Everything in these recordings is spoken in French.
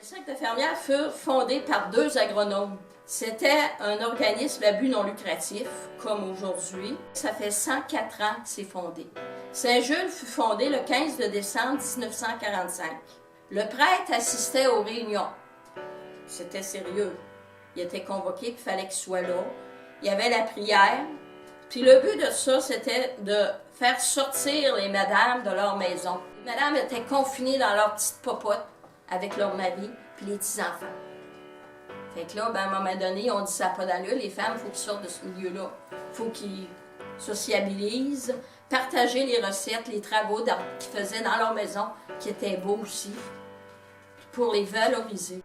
Les cercles de fermières furent fondés par 2 agronomes. C'était un organisme à but non lucratif, comme aujourd'hui. Ça fait 104 ans que c'est fondé. Saint-Jules fut fondé le 15 décembre 1945. Le prêtre assistait aux réunions. C'était sérieux. Il était convoqué, puis il fallait qu'il soit là. Il y avait la prière. Puis le but de ça, c'était de faire sortir les madames de leur maison. Les madames étaient confinées dans leur petite popote avec leur mari, puis les petits-enfants. Fait que là, à un moment donné, on dit ça n'a pas d'allure, les femmes, il faut qu'ils sortent de ce milieu-là. Il faut qu'ils sociabilisent, partager les recettes, les travaux qu'ils faisaient dans leur maison, qui étaient beaux aussi, pour les valoriser.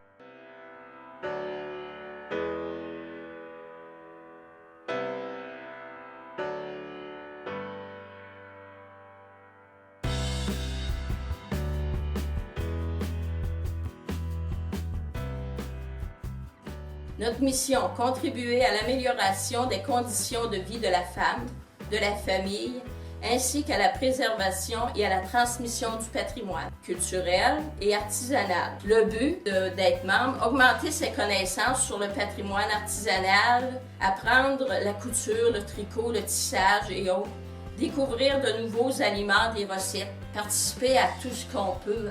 Notre mission, contribuer à l'amélioration des conditions de vie de la femme, de la famille, ainsi qu'à la préservation et à la transmission du patrimoine culturel et artisanal. Le but d'être membre, augmenter ses connaissances sur le patrimoine artisanal, apprendre la couture, le tricot, le tissage et autres, découvrir de nouveaux aliments, des recettes, participer à tout ce qu'on peut,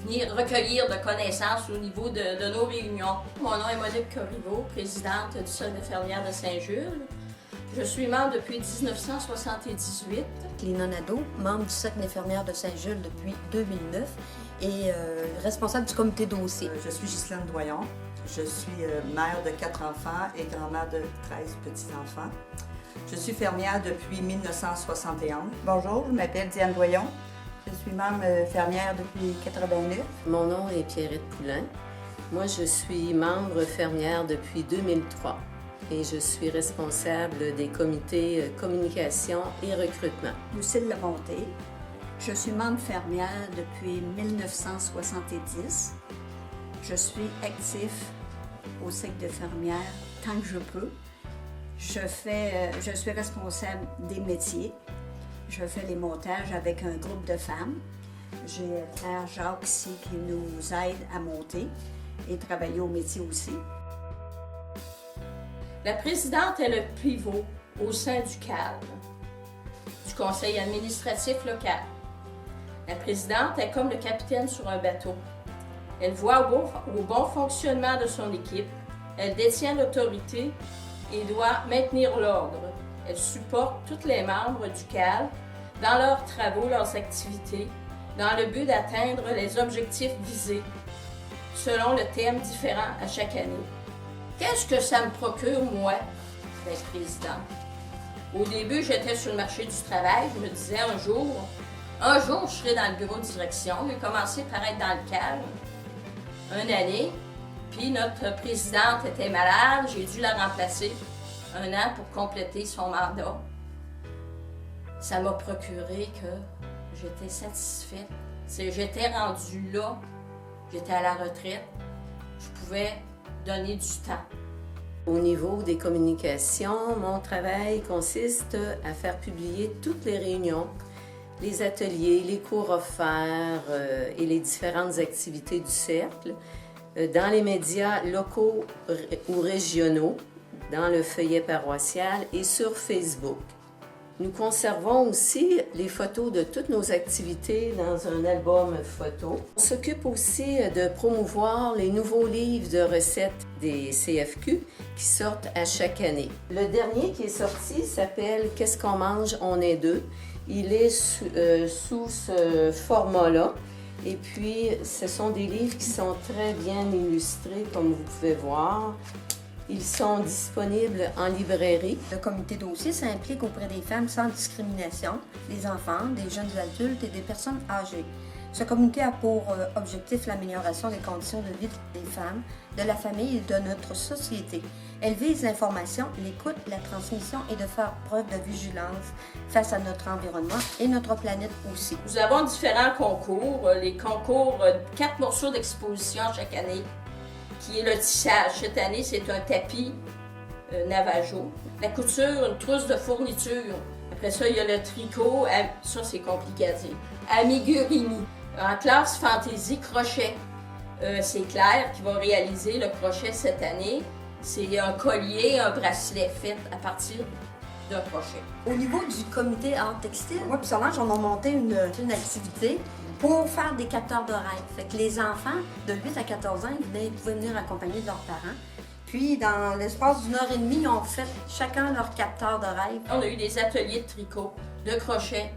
venir recueillir de connaissances au niveau de nos réunions. Mon nom est Monique Corriveau, présidente du Cercle de fermières de Saint-Jules. Je suis membre depuis 1978. Lina Nadeau, membre du Cercle des fermières de Saint-Jules depuis 2009 et responsable du comité dossier. Je suis Ghislaine Doyon. Je suis mère de 4 enfants et grand-mère de 13 petits-enfants. Je suis fermière depuis 1971. Bonjour, je m'appelle Diane Doyon. Je suis membre fermière depuis 1989. Mon nom est Pierrette Poulain. Moi, je suis membre fermière depuis 2003 et je suis responsable des comités communication et recrutement. Lucille Lamonté. Je suis membre fermière depuis 1970. Je suis actif au Cercle de fermières tant que je peux. Je suis responsable des métiers. Je fais les montages avec un groupe de femmes. J'ai frère Jacques ici qui nous aide à monter et travailler au métier aussi. La présidente est le pivot au sein du CALV, du Conseil administratif local. La présidente est comme le capitaine sur un bateau. Elle voit au bon fonctionnement de son équipe. Elle détient l'autorité et doit maintenir l'ordre. Elle supporte tous les membres du CALV dans leurs travaux, leurs activités, dans le but d'atteindre les objectifs visés, selon le thème différent à chaque année. Qu'est-ce que ça me procure, moi, d'être présidente? Au début, j'étais sur le marché du travail. Je me disais un jour, je serai dans le bureau de direction. J'ai commencé par être dans le CALV une année, puis notre présidente était malade. J'ai dû la remplacer 1 an pour compléter son mandat. Ça m'a procuré que j'étais satisfaite. J'étais rendue là, j'étais à la retraite, je pouvais donner du temps. Au niveau des communications, mon travail consiste à faire publier toutes les réunions, les ateliers, les cours offerts et les différentes activités du cercle dans les médias locaux ou régionaux, dans le feuillet paroissial et sur Facebook. Nous conservons aussi les photos de toutes nos activités dans un album photo. On s'occupe aussi de promouvoir les nouveaux livres de recettes des CFQ qui sortent à chaque année. Le dernier qui est sorti s'appelle « Qu'est-ce qu'on mange? On est deux ». Il est sous ce format-là. Et puis, ce sont des livres qui sont très bien illustrés, comme vous pouvez voir. Ils sont disponibles en librairie. Le comité dossier s'implique auprès des femmes sans discrimination, des enfants, des jeunes adultes et des personnes âgées. Ce comité a pour objectif l'amélioration des conditions de vie des femmes, de la famille et de notre société. Elle vise l'information, l'écoute, la transmission et de faire preuve de vigilance face à notre environnement et notre planète aussi. Nous avons différents concours, les concours 4 morceaux d'exposition chaque année, qui est le tissage. Cette année, c'est un tapis Navajo. La couture, une trousse de fourniture. Après ça, il y a le tricot. Ça, c'est compliqué à dire. Amigurumi. En classe fantaisie, crochet. c'est Claire qui va réaliser le crochet cette année. C'est un collier, un bracelet fait à partir d'un crochet. Au niveau du comité art textile, moi et Solange, on a monté une activité pour faire des capteurs de rêve. Fait que les enfants de 8 à 14 ans, ils pouvaient venir accompagner leurs parents. Puis, dans l'espace d'une heure et demie, ils ont fait chacun leur capteur de rêve. On a eu des ateliers de tricot, de crochet.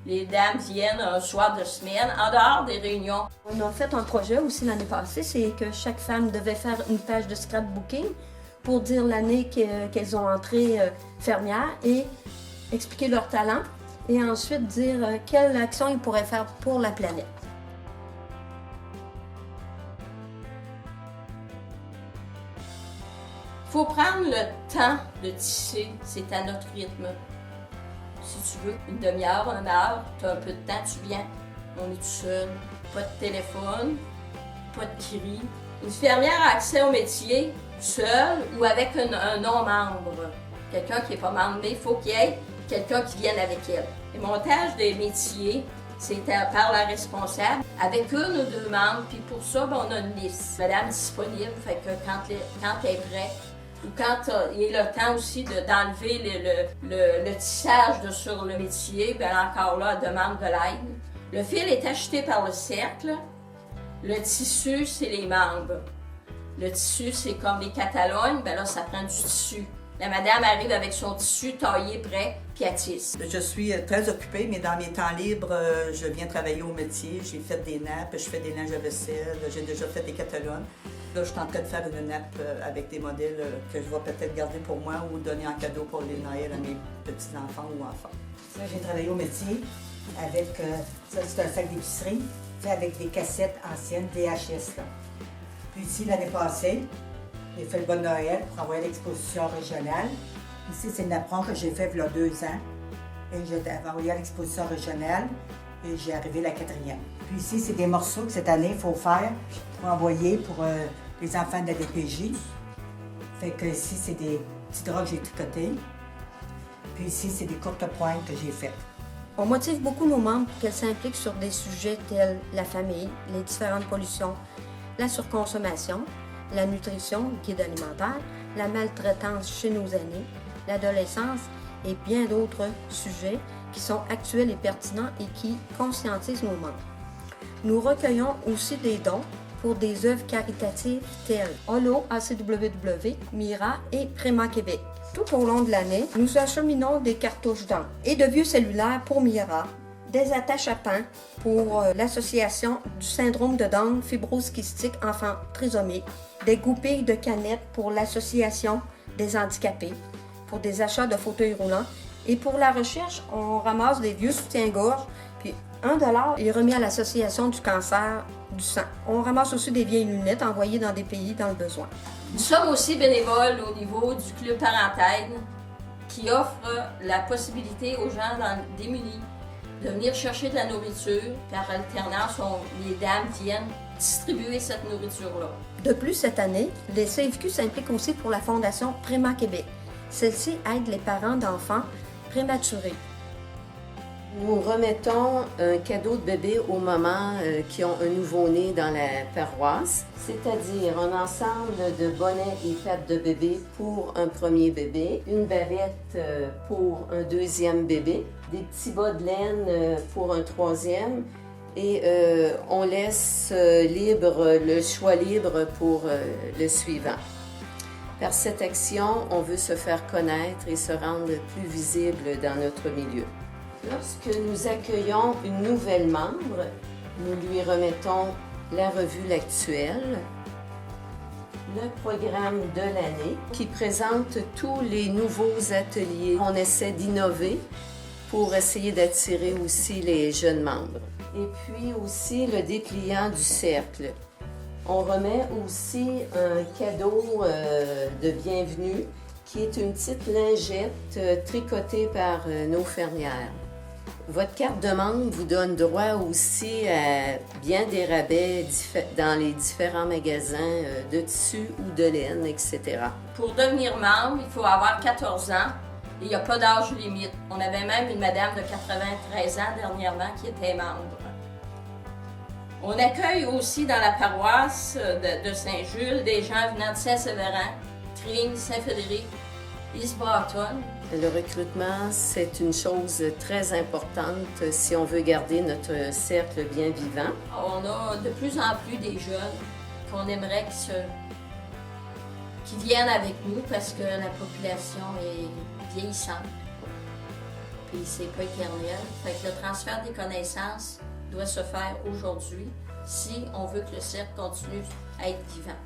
Les dames viennent un soir de semaine, en dehors des réunions. On a fait un projet aussi l'année passée, c'est que chaque femme devait faire une page de scrapbooking pour dire l'année qu'elles ont entré fermière et expliquer leur talent et ensuite dire quelle action ils pourraient faire pour la planète. Il faut prendre le temps de tisser, c'est à notre rythme. Si tu veux, une demi-heure, 1 heure, tu as un peu de temps, tu viens. On est tout seul, pas de téléphone, pas de cri. Une fermière a accès au métier seule ou avec un non-membre. Quelqu'un qui n'est pas membre, mais il faut qu'il y ait quelqu'un qui vienne avec elle. Le montage des métiers, c'est par la responsable, avec 1 ou 2 membres, puis pour ça, on a une liste. Madame disponible, fait que quand elle est prête, ou quand il y a le temps aussi d'enlever le tissage sur le métier, bien encore là, elle demande de l'aide. Le fil est acheté par le cercle. Le tissu, c'est les membres. Le tissu, c'est comme les Catalognes, bien là, ça prend du tissu. La madame arrive avec son tissu taillé, prêt, puis elle tisse. Je suis très occupée, mais dans mes temps libres, je viens travailler au métier. J'ai fait des nappes, je fais des linges à vaisselle, j'ai déjà fait des Catalognes. Là, je suis en train de faire une nappe avec des modèles que je vais peut-être garder pour moi ou donner en cadeau pour les Noël à mes petits-enfants ou enfants. Ça, j'ai travaillé au métier avec, ça c'est un sac d'épicerie, fait avec des cassettes anciennes VHS. Là. Puis ici, l'année passée, j'ai fait le Bon Noël pour envoyer l'exposition régionale. Ici, c'est le napperon que j'ai fait il y a 2 ans. Et j'ai envoyé à l'exposition régionale et j'ai arrivé la 4e. Puis ici, c'est des morceaux que cette année, il faut faire pour envoyer pour les enfants de la DPJ. Fait que ici, c'est des petits draps que j'ai tricotés. Puis ici, c'est des courtes pointes que j'ai faites. On motive beaucoup nos membres pour qu'elles s'impliquent sur des sujets tels la famille, les différentes pollutions, la surconsommation, la nutrition, le guide alimentaire, la maltraitance chez nos aînés, l'adolescence et bien d'autres sujets qui sont actuels et pertinents et qui conscientisent nos membres. Nous recueillons aussi des dons pour des œuvres caritatives telles Holo, ACWW, Mira et Préma Québec. Tout au long de l'année, nous acheminons des cartouches d'encre et de vieux cellulaires pour Mira, des attaches à pain pour l'Association du syndrome de Down fibrose kystique enfants trisomiques, des goupilles de canettes pour l'Association des handicapés, pour des achats de fauteuils roulants. Et pour la recherche, on ramasse des vieux soutiens-gorge, puis $1 est remis à l'Association du cancer du sang. On ramasse aussi des vieilles lunettes envoyées dans des pays dans le besoin. Nous sommes aussi bénévoles au niveau du Club Parentaide qui offre la possibilité aux gens démunis de venir chercher de la nourriture. Par alternance, les dames viennent distribuer cette nourriture-là. De plus, cette année, les CFQ s'impliquent aussi pour la Fondation Préma Québec. Celle-ci aide les parents d'enfants prématurés. Nous remettons un cadeau de bébé aux mamans qui ont un nouveau-né dans la paroisse, c'est-à-dire un ensemble de bonnets et pattes de bébé pour un premier bébé, une bavette pour un deuxième bébé, des petits bas de laine pour un troisième et on laisse le choix libre pour le suivant. Par cette action, on veut se faire connaître et se rendre plus visible dans notre milieu. Lorsque nous accueillons une nouvelle membre, nous lui remettons la revue L'Actuelle, le programme de l'année qui présente tous les nouveaux ateliers. On essaie d'innover pour essayer d'attirer aussi les jeunes membres. Et puis aussi le dépliant du cercle. On remet aussi un cadeau de bienvenue qui est une petite lingette tricotée par nos fermières. Votre carte de membre vous donne droit aussi à bien des rabais dans les différents magasins de tissus ou de laine, etc. Pour devenir membre, il faut avoir 14 ans et il n'y a pas d'âge limite. On avait même une madame de 93 ans dernièrement qui était membre. On accueille aussi dans la paroisse de Saint-Jules des gens venant de Saint-Séverin, Tring, Saint-Frédéric, East-Boston. Le recrutement, c'est une chose très importante si on veut garder notre cercle bien vivant. On a de plus en plus des jeunes qu'on aimerait qui viennent avec nous parce que la population est vieillissante. Puis c'est pas éternel. Fait que le transfert des connaissances doit se faire aujourd'hui si on veut que le cercle continue à être vivant.